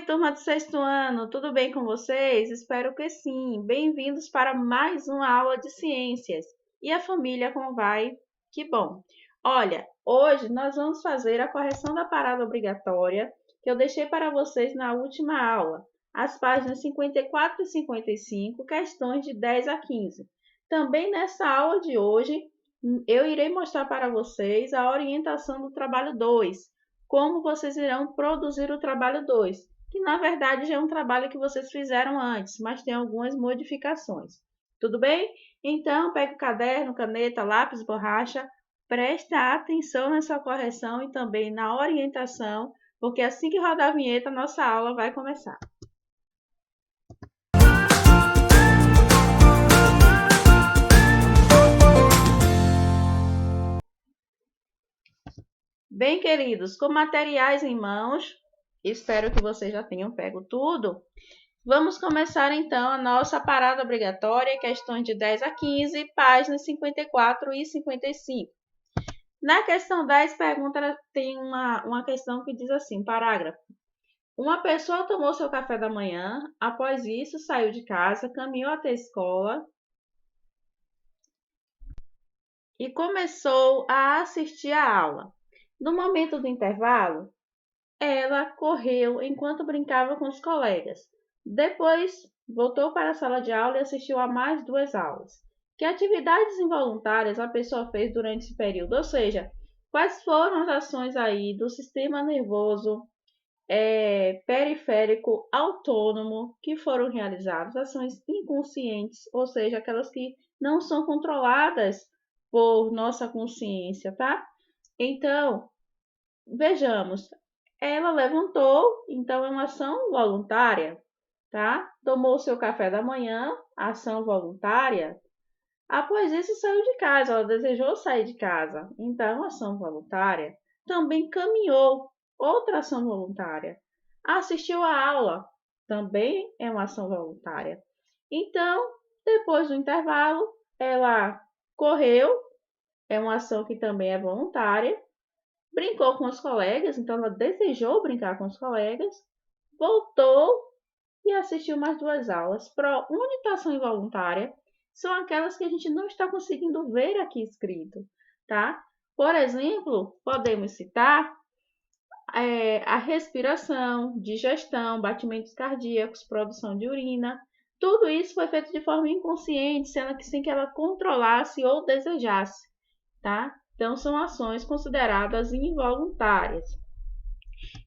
Turma do sexto ano, tudo bem com vocês? Espero que sim. Bem-vindos para mais uma aula de ciências. E a família, como vai? Que bom! Olha, hoje nós vamos fazer a correção da parada obrigatória que eu deixei para vocês na última aula, as páginas 54 e 55, questões de 10 a 15. Também nessa aula de hoje, eu irei mostrar para vocês a orientação do trabalho 2, como vocês irão produzir o trabalho 2, que na verdade já é um trabalho que vocês fizeram antes, mas tem algumas modificações. Tudo bem? Então, pegue o caderno, caneta, lápis, borracha, preste atenção nessa correção e também na orientação, porque assim que rodar a vinheta, nossa aula vai começar. Bem, queridos, com materiais em mãos, espero que vocês já tenham pego tudo. Vamos começar então a nossa parada obrigatória, questões de 10 a 15, páginas 54 e 55. Na questão 10, tem uma questão que diz assim, parágrafo. Uma pessoa tomou seu café da manhã, após isso saiu de casa, caminhou até a escola e começou a assistir à aula. No momento do intervalo, ela correu enquanto brincava com os colegas. Depois, voltou para a sala de aula e assistiu a mais 2 aulas. Que atividades involuntárias a pessoa fez durante esse período? Ou seja, quais foram as ações aí do sistema nervoso periférico autônomo que foram realizadas? Ações inconscientes, ou seja, aquelas que não são controladas por nossa consciência, tá? Então, vejamos, ela levantou, então é uma ação voluntária, tá? Tomou seu café da manhã, ação voluntária. Após isso, saiu de casa, ela desejou sair de casa, então ação voluntária. Também caminhou, outra ação voluntária. Assistiu à aula, também é uma ação voluntária. Então, depois do intervalo, ela correu, é uma ação que também é voluntária. Brincou com os colegas, então ela desejou brincar com os colegas, voltou e assistiu mais 2 aulas. Única ação involuntária são aquelas que a gente não está conseguindo ver aqui escrito, tá? Por exemplo, podemos citar a respiração, digestão, batimentos cardíacos, produção de urina. Tudo isso foi feito de forma inconsciente, sendo que sem que ela controlasse ou desejasse, tá? Então, são ações consideradas involuntárias.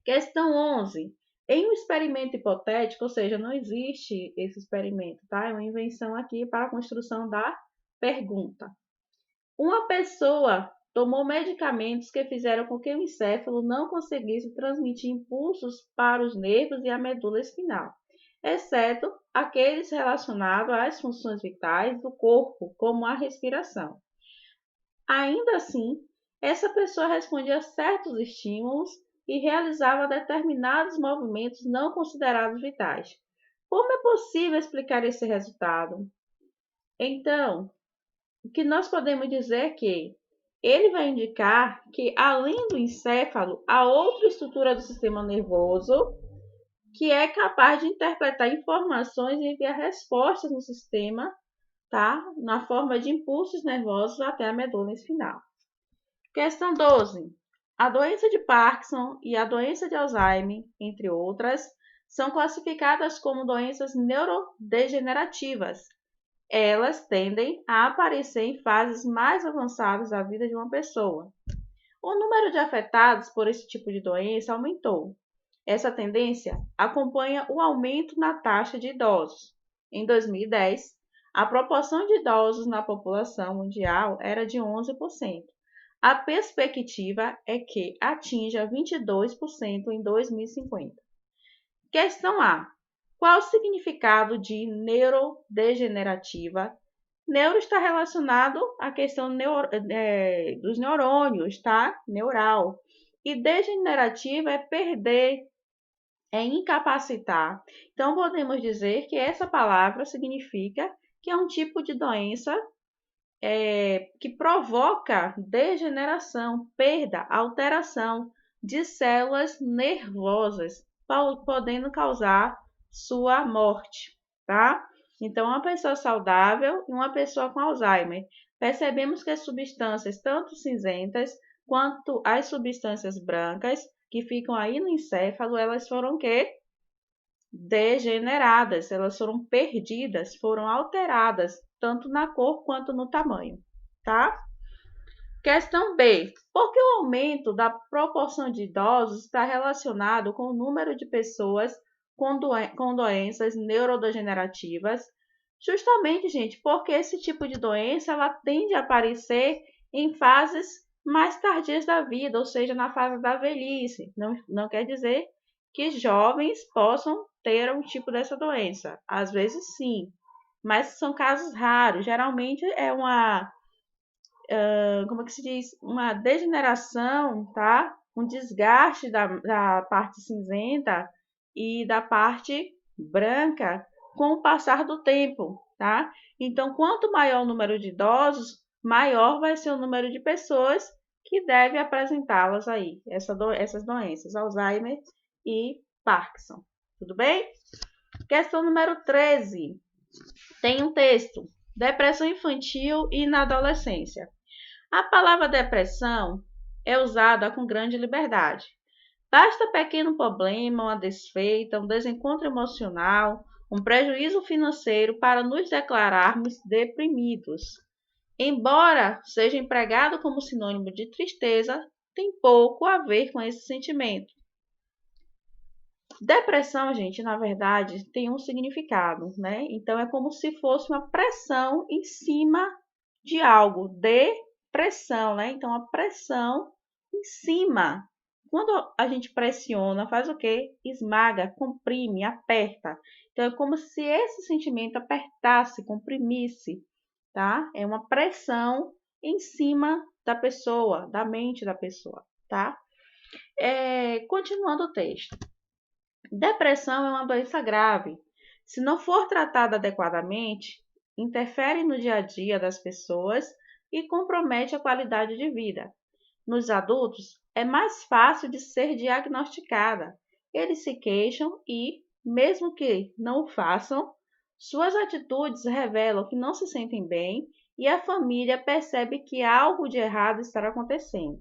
Questão 11. Em um experimento hipotético, ou seja, não existe esse experimento, tá? É uma invenção aqui para a construção da pergunta. Uma pessoa tomou medicamentos que fizeram com que o encéfalo não conseguisse transmitir impulsos para os nervos e a medula espinhal, exceto aqueles relacionados às funções vitais do corpo, como a respiração. Ainda assim, essa pessoa respondia a certos estímulos e realizava determinados movimentos não considerados vitais. Como é possível explicar esse resultado? Então, o que nós podemos dizer é que ele vai indicar que, além do encéfalo, há outra estrutura do sistema nervoso que é capaz de interpretar informações e enviar respostas no sistema, tá? Na forma de impulsos nervosos até a medula espinhal. Questão 12. A doença de Parkinson e a doença de Alzheimer, entre outras, são classificadas como doenças neurodegenerativas. Elas tendem a aparecer em fases mais avançadas da vida de uma pessoa. O número de afetados por esse tipo de doença aumentou. Essa tendência acompanha o aumento na taxa de idosos. Em 2010, a proporção de idosos na população mundial era de 11%. A perspectiva é que atinja 22% em 2050. Questão A. Qual o significado de neurodegenerativa? Neuro está relacionado à questão dos neurônios, tá? Neural. E degenerativa é perder, é incapacitar. Então, podemos dizer que essa palavra significa que é um tipo de doença que provoca degeneração, perda, alteração de células nervosas. podendo causar sua morte, tá? Então, uma pessoa saudável e uma pessoa com Alzheimer. Percebemos que as substâncias, tanto cinzentas quanto as substâncias brancas, que ficam aí no encéfalo, elas foram o quê? Degeneradas, elas foram perdidas, foram alteradas, tanto na cor quanto no tamanho, tá? Questão B. Por que o aumento da proporção de idosos está relacionado com o número de pessoas com doenças neurodegenerativas? Justamente, gente, porque esse tipo de doença ela tende a aparecer em fases mais tardias da vida, ou seja, na fase da velhice. Não quer dizer que jovens possam ter um tipo dessa doença. Às vezes sim, mas são casos raros. Geralmente é como é que se diz? Uma degeneração, tá? Um desgaste da parte cinzenta e da parte branca com o passar do tempo, tá? Então, quanto maior o número de idosos, maior vai ser o número de pessoas que devem apresentá-las aí, essas doenças, Alzheimer e Parkinson. Tudo bem? Questão número 13. Tem um texto. Depressão infantil e na adolescência. A palavra depressão é usada com grande liberdade. Basta pequeno problema, uma desfeita, um desencontro emocional, um prejuízo financeiro para nos declararmos deprimidos. Embora seja empregado como sinônimo de tristeza, tem pouco a ver com esse sentimento. Depressão, gente, na verdade, tem um significado, né? Então é como se fosse uma pressão em cima de algo, depressão, né? Então a pressão em cima. Quando a gente pressiona, faz o quê? Esmaga, comprime, aperta. Então é como se esse sentimento apertasse, comprimisse, tá? É uma pressão em cima da pessoa, da mente da pessoa, tá? Continuando o texto. Depressão é uma doença grave. Se não for tratada adequadamente, interfere no dia a dia das pessoas e compromete a qualidade de vida. Nos adultos, é mais fácil de ser diagnosticada. Eles se queixam e, mesmo que não o façam, suas atitudes revelam que não se sentem bem e a família percebe que algo de errado está acontecendo.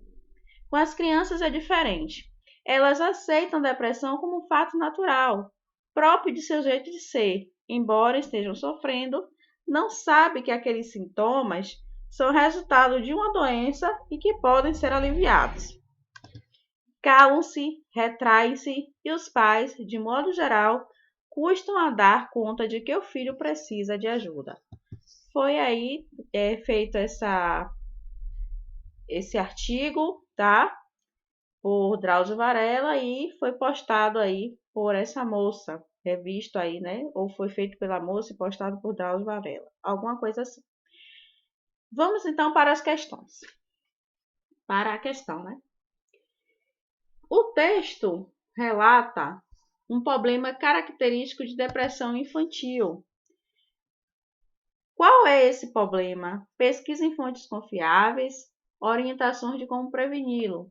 Com as crianças é diferente. Elas aceitam a depressão como um fato natural, próprio de seu jeito de ser. Embora estejam sofrendo, não sabem que aqueles sintomas são resultado de uma doença e que podem ser aliviados. Calam-se, retraem-se e os pais, de modo geral, custam a dar conta de que o filho precisa de ajuda. Foi aí feito esse artigo, tá? Por Drauzio Varela e foi postado aí por essa moça, revisto aí, né? Ou foi feito pela moça e postado por Drauzio Varela, alguma coisa assim. Vamos então para as questões. Para a questão, né? O texto relata um problema característico de depressão infantil. Qual é esse problema? Pesquisa em fontes confiáveis, orientações de como preveni-lo.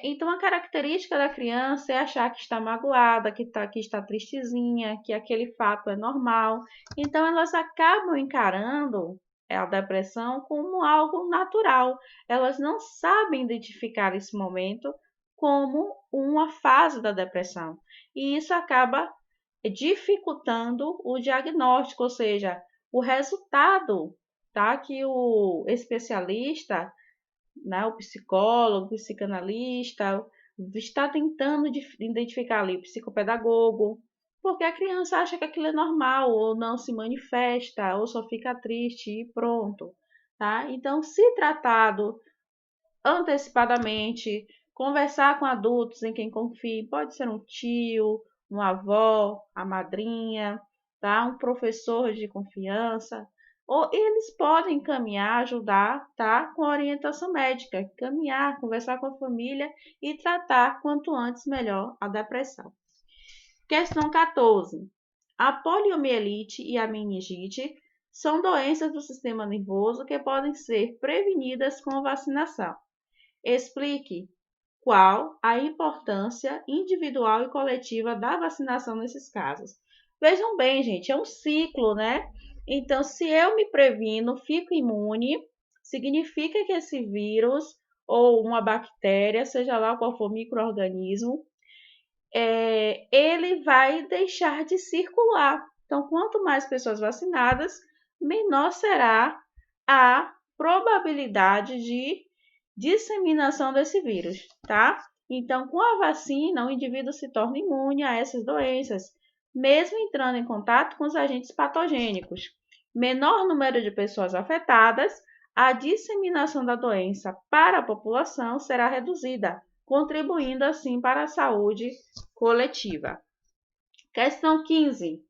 Então, a característica da criança é achar que está magoada, que está tristezinha, que aquele fato é normal. Então, elas acabam encarando a depressão como algo natural. Elas não sabem identificar esse momento como uma fase da depressão. E isso acaba dificultando o diagnóstico, ou seja, o resultado, tá? Que o especialista, né, o psicólogo, o psicanalista, está tentando identificar ali o psicopedagogo, porque a criança acha que aquilo é normal, ou não se manifesta, ou só fica triste e pronto, tá? Então, se tratado antecipadamente, conversar com adultos em quem confie, pode ser um tio, uma avó, a madrinha, tá? Um professor de confiança, ou eles podem encaminhar, ajudar, tá? Com orientação médica, caminhar, conversar com a família e tratar quanto antes melhor a depressão. Questão 14. A poliomielite e a meningite são doenças do sistema nervoso que podem ser prevenidas com vacinação. Explique qual a importância individual e coletiva da vacinação nesses casos. Vejam bem, gente, é um ciclo, né? Então, se eu me previno, fico imune, significa que esse vírus ou uma bactéria, seja lá qual for o micro-organismo, ele vai deixar de circular. Então, quanto mais pessoas vacinadas, menor será a probabilidade de disseminação desse vírus, tá? Então, com a vacina, o indivíduo se torna imune a essas doenças, mesmo entrando em contato com os agentes patogênicos. Menor número de pessoas afetadas, a disseminação da doença para a população será reduzida, contribuindo assim para a saúde coletiva. Questão 15.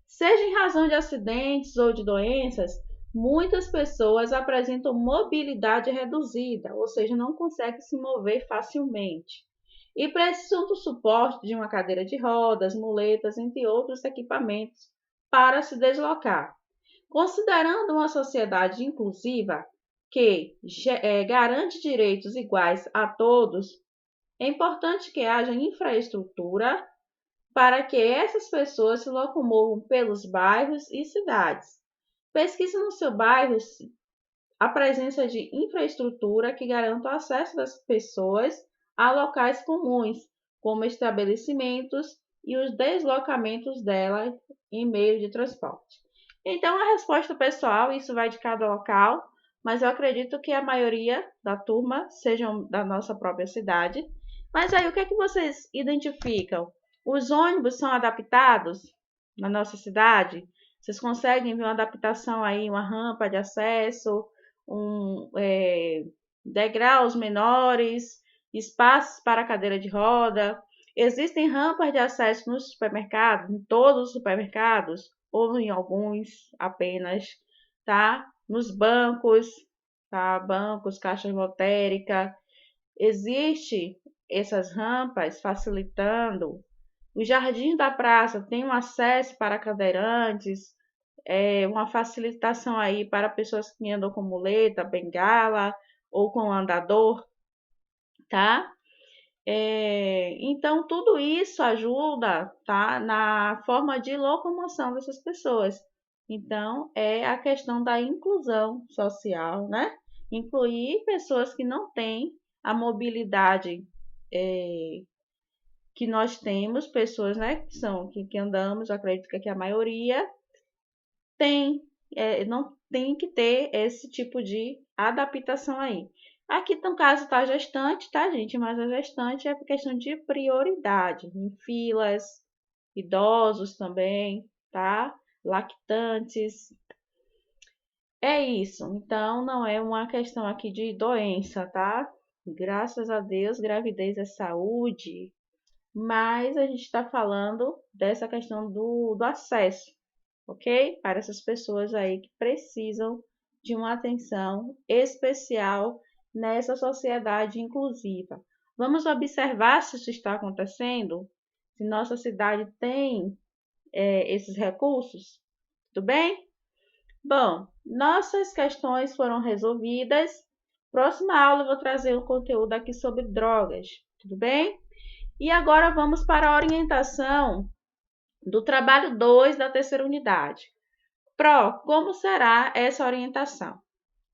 Seja em razão de acidentes ou de doenças, muitas pessoas apresentam mobilidade reduzida, ou seja, não conseguem se mover facilmente, e precisam do suporte de uma cadeira de rodas, muletas, entre outros equipamentos para se deslocar. Considerando uma sociedade inclusiva que garante direitos iguais a todos, é importante que haja infraestrutura para que essas pessoas se locomovam pelos bairros e cidades. Pesquise no seu bairro a presença de infraestrutura que garanta o acesso das pessoas a locais comuns, como estabelecimentos e os deslocamentos delas em meio de transporte. Então, a resposta pessoal, isso vai de cada local, mas eu acredito que a maioria da turma sejam da nossa própria cidade. Mas aí, o que é que vocês identificam? Os ônibus são adaptados na nossa cidade? Vocês conseguem ver uma adaptação aí, uma rampa de acesso, degraus menores, espaços para cadeira de roda? Existem rampas de acesso nos supermercados, em todos os supermercados, ou em alguns apenas, tá? Nos bancos, tá? Bancos, caixa lotérica. Existe essas rampas facilitando. Os jardins da praça têm um acesso para cadeirantes, uma facilitação aí para pessoas que andam com muleta, bengala ou com andador, tá? Então, tudo isso ajuda, tá, na forma de locomoção dessas pessoas. Então, é a questão da inclusão social, né? Incluir pessoas que não têm a mobilidade que nós temos, pessoas, né, que andamos, eu acredito que aqui a maioria tem, não tem que ter esse tipo de adaptação aí. Aqui, no caso, tá a gestante, tá, gente? Mas a gestante é por questão de prioridade, em filas, idosos também, tá? Lactantes. É isso. Então, não é uma questão aqui de doença, tá? Graças a Deus, gravidez é saúde, mas a gente está falando dessa questão do acesso, ok? Para essas pessoas aí que precisam de uma atenção especial nessa sociedade inclusiva. Vamos observar se isso está acontecendo, se nossa cidade tem esses recursos, tudo bem? Bom, nossas questões foram resolvidas. Próxima aula eu vou trazer um conteúdo aqui sobre drogas, tudo bem? E agora vamos para a orientação do trabalho 2 da terceira unidade. Como será essa orientação?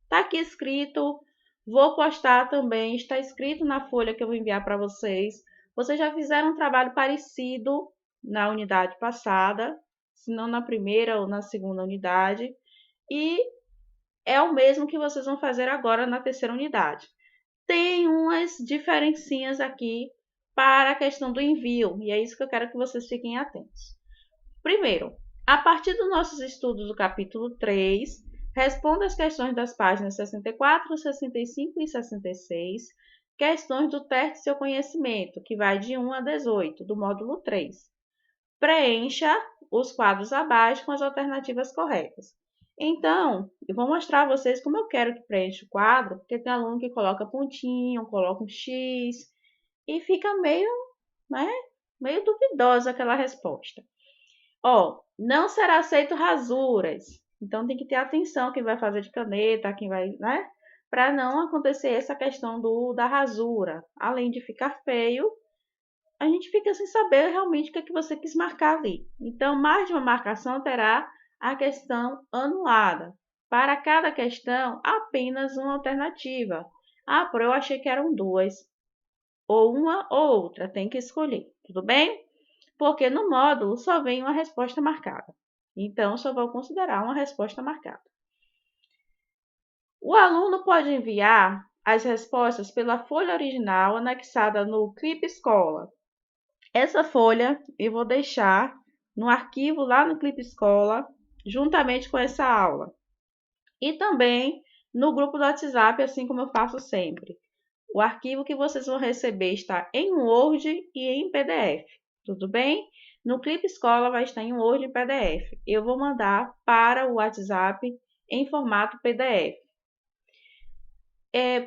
Está aqui escrito, vou postar também, está escrito na folha que eu vou enviar para vocês. Vocês já fizeram um trabalho parecido na unidade passada, se não na primeira ou na segunda unidade, e é o mesmo que vocês vão fazer agora na terceira unidade. Tem umas diferencinhas aqui para a questão do envio, e é isso que eu quero que vocês fiquem atentos. Primeiro, a partir dos nossos estudos do capítulo 3, responda as questões das páginas 64, 65 e 66, questões do teste de seu conhecimento, que vai de 1 a 18, do módulo 3. Preencha os quadros abaixo com as alternativas corretas. Então, eu vou mostrar a vocês como eu quero que preencha o quadro, porque tem aluno que coloca pontinho, coloca um X, e fica meio duvidosa aquela resposta. Não será aceito rasuras. Então tem que ter atenção quem vai fazer de caneta, quem vai, para não acontecer essa questão da rasura. Além de ficar feio, a gente fica sem saber realmente o que é que você quis marcar ali. Então, mais de uma marcação terá a questão anulada. Para cada questão, apenas uma alternativa. Ah, Pro, eu achei que eram duas. Ou uma ou outra, tem que escolher, tudo bem? Porque no módulo só vem uma resposta marcada. Então, só vou considerar uma resposta marcada. O aluno pode enviar as respostas pela folha original anexada no Clip Escola. Essa folha eu vou deixar no arquivo lá no Clip Escola, juntamente com essa aula. E também no grupo do WhatsApp, assim como eu faço sempre. O arquivo que vocês vão receber está em Word e em PDF, tudo bem? No Clip Escola vai estar em Word e PDF. Eu vou mandar para o WhatsApp em formato PDF.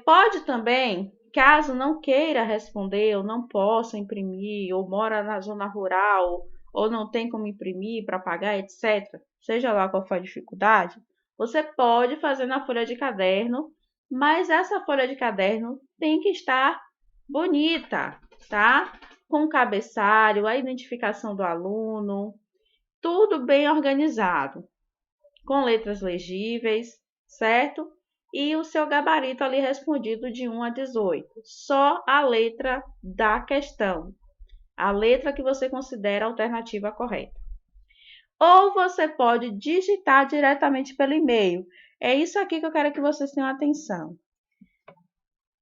Pode também, caso não queira responder, ou não possa imprimir, ou mora na zona rural, ou não tem como imprimir para pagar, etc., seja lá qual for a dificuldade, você pode fazer na folha de caderno, mas essa folha de caderno tem que estar bonita, tá? Com o cabeçalho, a identificação do aluno, tudo bem organizado, com letras legíveis, certo? E o seu gabarito ali respondido de 1 a 18. Só a letra da questão, a letra que você considera a alternativa correta. Ou você pode digitar diretamente pelo e-mail. É isso aqui que eu quero que vocês tenham atenção.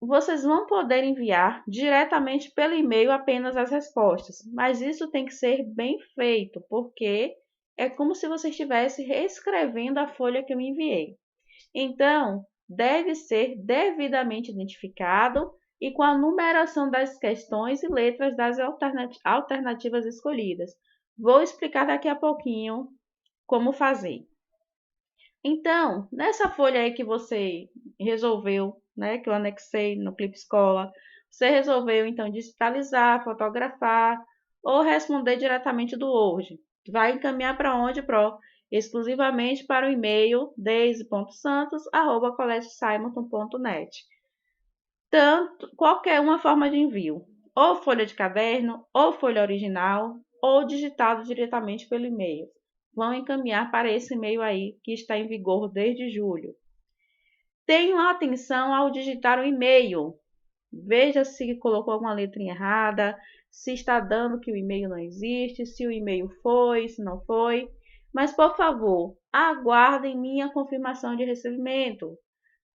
Vocês vão poder enviar diretamente pelo e-mail apenas as respostas, mas isso tem que ser bem feito, porque é como se você estivesse reescrevendo a folha que eu enviei. Então, deve ser devidamente identificado e com a numeração das questões e letras das alternativas escolhidas. Vou explicar daqui a pouquinho como fazer. Então, nessa folha aí que você resolveu, né, que eu anexei no Clip Escola, você resolveu então digitalizar, fotografar ou responder diretamente do Word. Vai encaminhar para onde, Pro? Exclusivamente para o e-mail daisy.santos@collegiosimon.net. Tanto qualquer uma forma de envio, ou folha de caderno, ou folha original, ou digitado diretamente pelo e-mail. Vão encaminhar para esse e-mail aí que está em vigor desde julho. Tenham atenção ao digitar o e-mail. Veja se colocou alguma letrinha errada, se está dando que o e-mail não existe, se o e-mail foi, se não foi. Mas, por favor, aguardem minha confirmação de recebimento.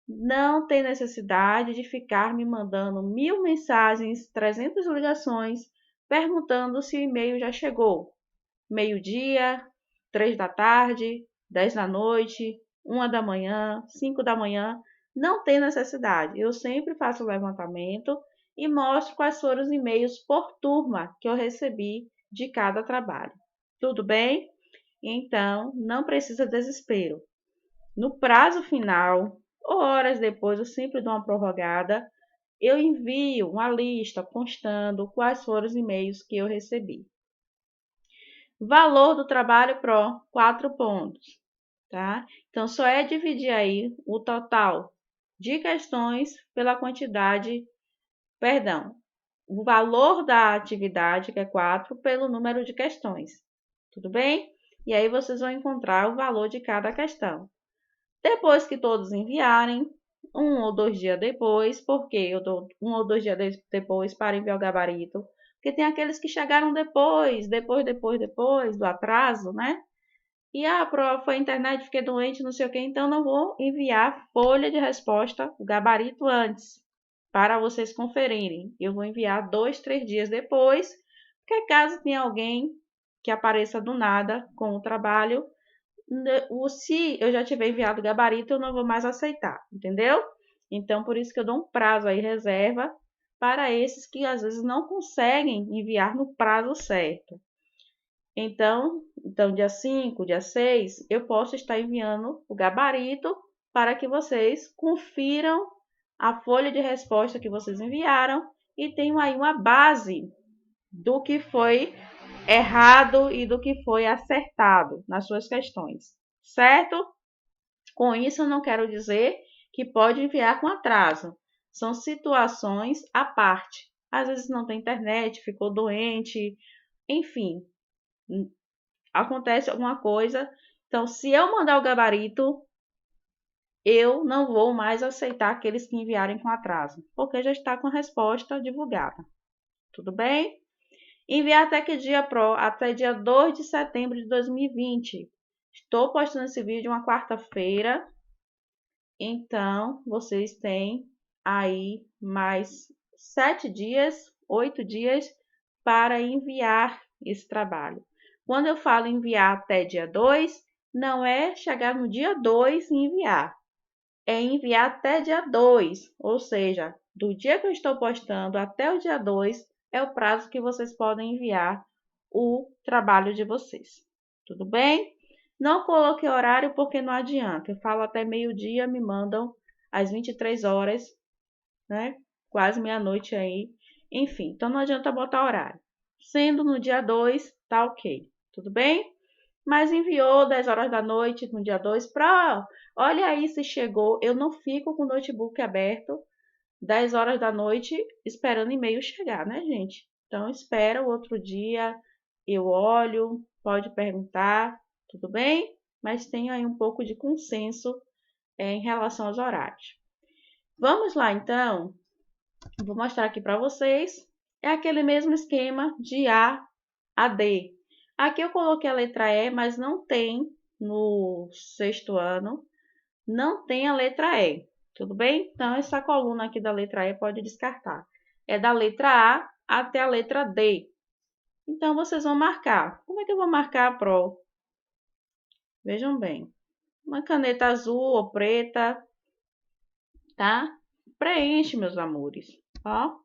Não tem necessidade de ficar me mandando 1000 mensagens, 300 ligações, perguntando se o e-mail já chegou. Meio-dia, 3 da tarde, 10 da noite, 1 da manhã, 5 da manhã. Não tem necessidade. Eu sempre faço o levantamento e mostro quais foram os e-mails por turma que eu recebi de cada trabalho. Tudo bem? Então, não precisa desespero. No prazo final, ou horas depois, eu sempre dou uma prorrogada, eu envio uma lista constando quais foram os e-mails que eu recebi. Valor do trabalho Pro, 4 pontos, tá? Então, só é dividir aí o total de questões pela quantidade, perdão, o valor da atividade, que é 4, pelo número de questões, tudo bem? E aí vocês vão encontrar o valor de cada questão. Depois que todos enviarem, 1 ou 2 dias depois, porque eu dou 1 ou 2 dias depois para enviar o gabarito, porque tem aqueles que chegaram depois do atraso, né? E foi a internet, fiquei doente, não sei o que, então não vou enviar folha de resposta, o gabarito antes, para vocês conferirem. Eu vou enviar 2, 3 dias depois, porque caso tenha alguém que apareça do nada com o trabalho, se eu já tiver enviado o gabarito, eu não vou mais aceitar, entendeu? Então, por isso que eu dou um prazo aí, reserva, para esses que às vezes não conseguem enviar no prazo certo. Então dia 5, dia 6, eu posso estar enviando o gabarito para que vocês confiram a folha de resposta que vocês enviaram e tenham aí uma base do que foi errado e do que foi acertado nas suas questões, certo? Com isso, eu não quero dizer que pode enviar com atraso. São situações à parte. Às vezes não tem internet, ficou doente, enfim, acontece alguma coisa. Então, se eu mandar o gabarito, eu não vou mais aceitar aqueles que enviarem com atraso, porque já está com a resposta divulgada. Tudo bem? Enviar até que dia, Pro? Até dia 2 de setembro de 2020. Estou postando esse vídeo uma quarta-feira, então vocês têm aí mais 7 dias, 8 dias para enviar esse trabalho. Quando eu falo enviar até dia 2, não é chegar no dia 2 e enviar. É enviar até dia 2, ou seja, do dia que eu estou postando até o dia 2 é o prazo que vocês podem enviar o trabalho de vocês. Tudo bem? Não coloquei horário porque não adianta. Eu falo até meio-dia, me mandam às 23 horas, né? Quase meia-noite aí. Enfim, então não adianta botar horário. Sendo no dia 2, tá ok. Tudo bem? Mas enviou 10 horas da noite no dia 2 para, olha aí se chegou. Eu não fico com o notebook aberto 10 horas da noite esperando e-mail chegar, né, gente? Então espera o outro dia, eu olho, pode perguntar, tudo bem? Mas tenha aí um pouco de consenso em relação aos horários. Vamos lá, então. Vou mostrar aqui para vocês. É aquele mesmo esquema de A a D. Aqui eu coloquei a letra E, mas não tem no sexto ano, não tem a letra E. Tudo bem? Então, essa coluna aqui da letra E pode descartar. É da letra A até a letra D. Então, vocês vão marcar. Como é que eu vou marcar, Pro? Vejam bem. Uma caneta azul ou preta, tá? Preenche, meus amores. Ó,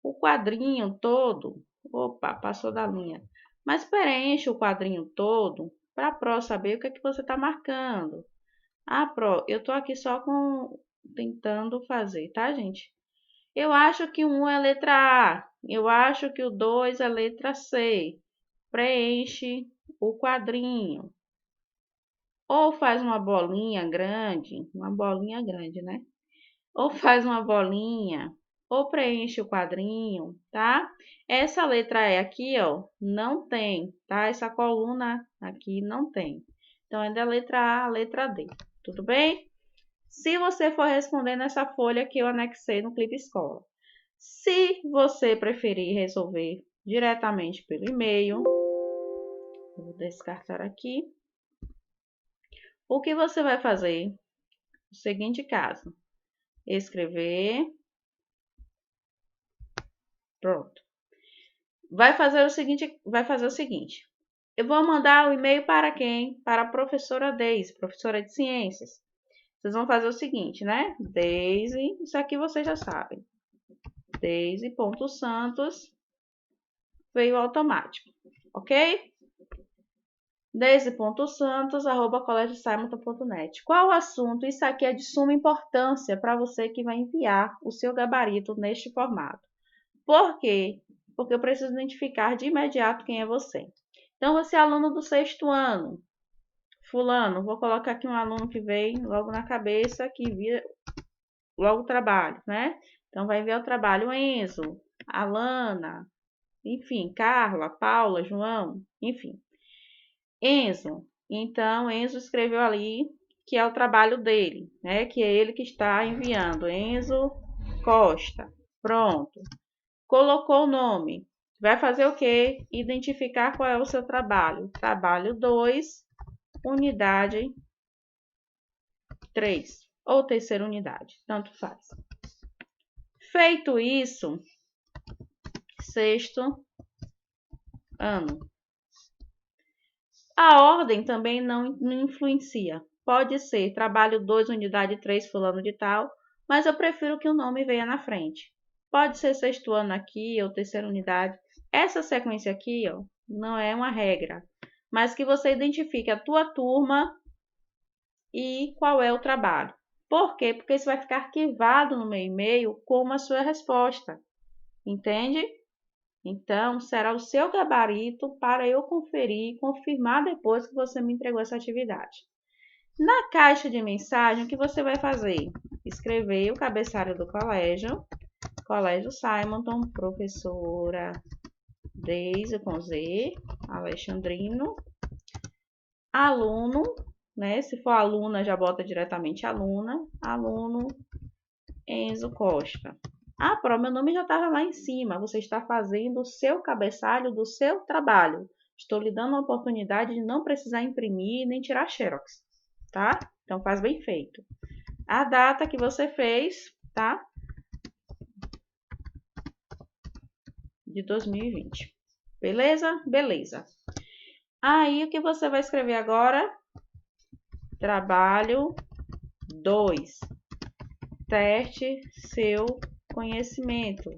o quadrinho todo. Opa, passou da linha. Mas preenche o quadrinho todo para a Pro saber o que é que você está marcando. Ah, Pro, eu tô aqui só tentando fazer, tá, gente? Eu acho que o 1 é letra A. Eu acho que o 2 é letra C. Preenche o quadrinho. Ou faz uma bolinha grande, né? Ou faz uma bolinha, ou preenche o quadrinho, tá? Essa letra E aqui, ó, não tem, tá? Essa coluna aqui não tem. Então, é da letra A, letra D, tudo bem? Se você for responder nessa folha que eu anexei no Clipe Escola. Se você preferir resolver diretamente pelo e-mail, vou descartar aqui. O que você vai fazer? O seguinte caso. Escrever. Pronto. Vai fazer o seguinte. Eu vou mandar o e-mail para quem? Para a professora Deise, professora de ciências. Vocês vão fazer o seguinte, né? Deise, isso aqui vocês já sabem. Deise.santos veio automático, ok? Deise.santos@colégiosimon.net. Qual o assunto? Isso aqui é de suma importância para você que vai enviar o seu gabarito neste formato. Por quê? Porque eu preciso identificar de imediato quem é você. Então, você é aluno do sexto ano. Fulano, vou colocar aqui um aluno que veio logo na cabeça, que via logo o trabalho, né? Então, vai enviar o trabalho Enzo, Alana, enfim, Carla, Paula, João, enfim. Enzo. Então, Enzo escreveu ali que é o trabalho dele, né? Que é ele que está enviando. Enzo Costa. Pronto. Colocou o nome. Vai fazer o quê? Identificar qual é o seu trabalho. Trabalho 2, unidade 3 ou terceira unidade, tanto faz. Feito isso, sexto ano. A ordem também não influencia. Pode ser trabalho 2, unidade 3, fulano de tal, mas eu prefiro que o nome venha na frente. Pode ser sexto ano aqui ou terceira unidade. Essa sequência aqui, ó, não é uma regra, mas que você identifique a tua turma e qual é o trabalho. Por quê? Porque isso vai ficar arquivado no meu e-mail como a sua resposta. Entende? Então, será o seu gabarito para eu conferir e confirmar depois que você me entregou essa atividade. Na caixa de mensagem, o que você vai fazer? Escrever o cabeçalho do colégio. Colégio Simonton, professora Deise com Z, Alexandrino. Aluno, né? Se for aluna, já bota diretamente aluna. Aluno Enzo Costa. Ah, pronto, meu nome já estava lá em cima. Você está fazendo o seu cabeçalho do seu trabalho. Estou lhe dando a oportunidade de não precisar imprimir nem tirar xerox, tá? Então faz bem feito. A data que você fez, tá? De 2020. Beleza? Beleza. Aí o que você vai escrever agora? Trabalho 2. Teste seu conhecimento.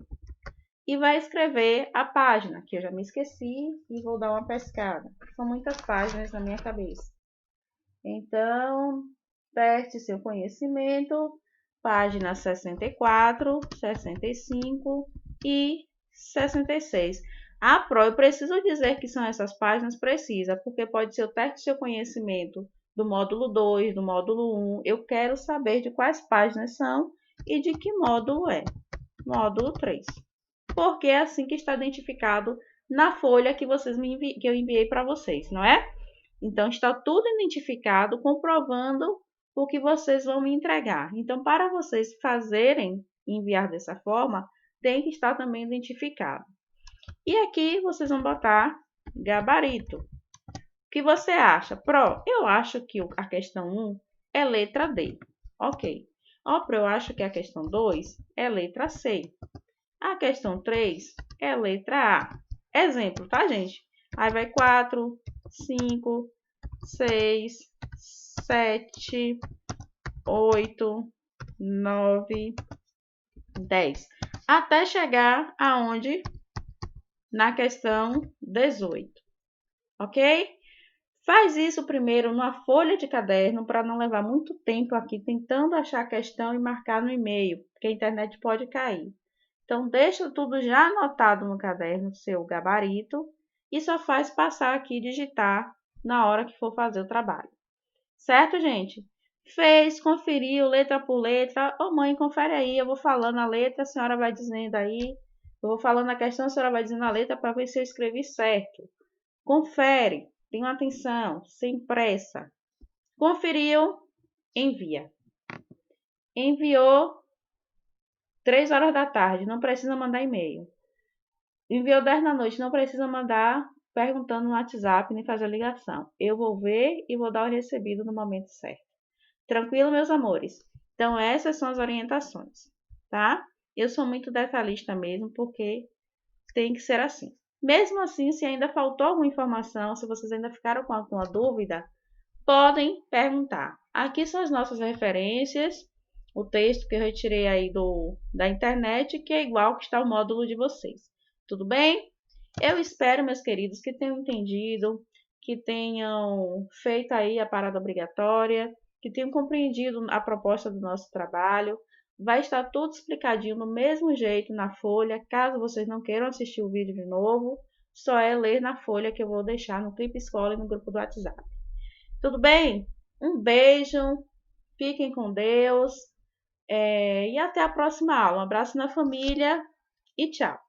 E vai escrever a página, que eu já me esqueci, e vou dar uma pescada. São muitas páginas na minha cabeça. Então, teste seu conhecimento, página 64, 65 e 66. Ah, Pro, eu preciso dizer que são essas páginas? Precisa, porque pode ser o teste seu conhecimento do módulo 2, do módulo 1. Eu quero saber de quais páginas são e de que módulo é. Módulo 3. Porque é assim que está identificado na folha que eu enviei para vocês, não é? Então, está tudo identificado, comprovando o que vocês vão me entregar. Então, para vocês fazerem, enviar dessa forma, tem que estar também identificado. E aqui vocês vão botar gabarito. O que você acha? Pro, eu acho que a questão 1 é letra D. Ok. Ó, Pro, eu acho que a questão 2 é letra C. A questão 3 é letra A. Exemplo, tá, gente? Aí vai 4, 5, 6, 7, 8, 9, 10. Até chegar aonde? Na questão 18. Ok? Faz isso primeiro numa folha de caderno para não levar muito tempo aqui tentando achar a questão e marcar no e-mail, porque a internet pode cair. Então, deixa tudo já anotado no caderno, seu gabarito, e só faz passar aqui e digitar na hora que for fazer o trabalho. Certo, gente? Fez, conferiu, letra por letra. Ô, mãe, confere aí, eu vou falando a letra, a senhora vai dizendo aí. Eu vou falando a questão, a senhora vai dizendo a letra para ver se eu escrevi certo. Confere, tenha atenção, sem pressa. Conferiu, envia. Enviou 3 horas da tarde, não precisa mandar e-mail. Enviou 10 da noite, não precisa mandar perguntando no WhatsApp nem fazer ligação. Eu vou ver e vou dar o recebido no momento certo. Tranquilo, meus amores? Então, essas são as orientações, tá? Eu sou muito detalhista mesmo, porque tem que ser assim. Mesmo assim, se ainda faltou alguma informação, se vocês ainda ficaram com alguma dúvida, podem perguntar. Aqui são as nossas referências, o texto que eu retirei aí da internet, que é igual que está o módulo de vocês. Tudo bem? Eu espero, meus queridos, que tenham entendido, que tenham feito aí a parada obrigatória, que tenham compreendido a proposta do nosso trabalho. Vai estar tudo explicadinho do mesmo jeito na folha, caso vocês não queiram assistir o vídeo de novo, só é ler na folha que eu vou deixar no Clipe Escola e no grupo do WhatsApp. Tudo bem? Um beijo, fiquem com Deus, e até a próxima aula. Um abraço na família e tchau!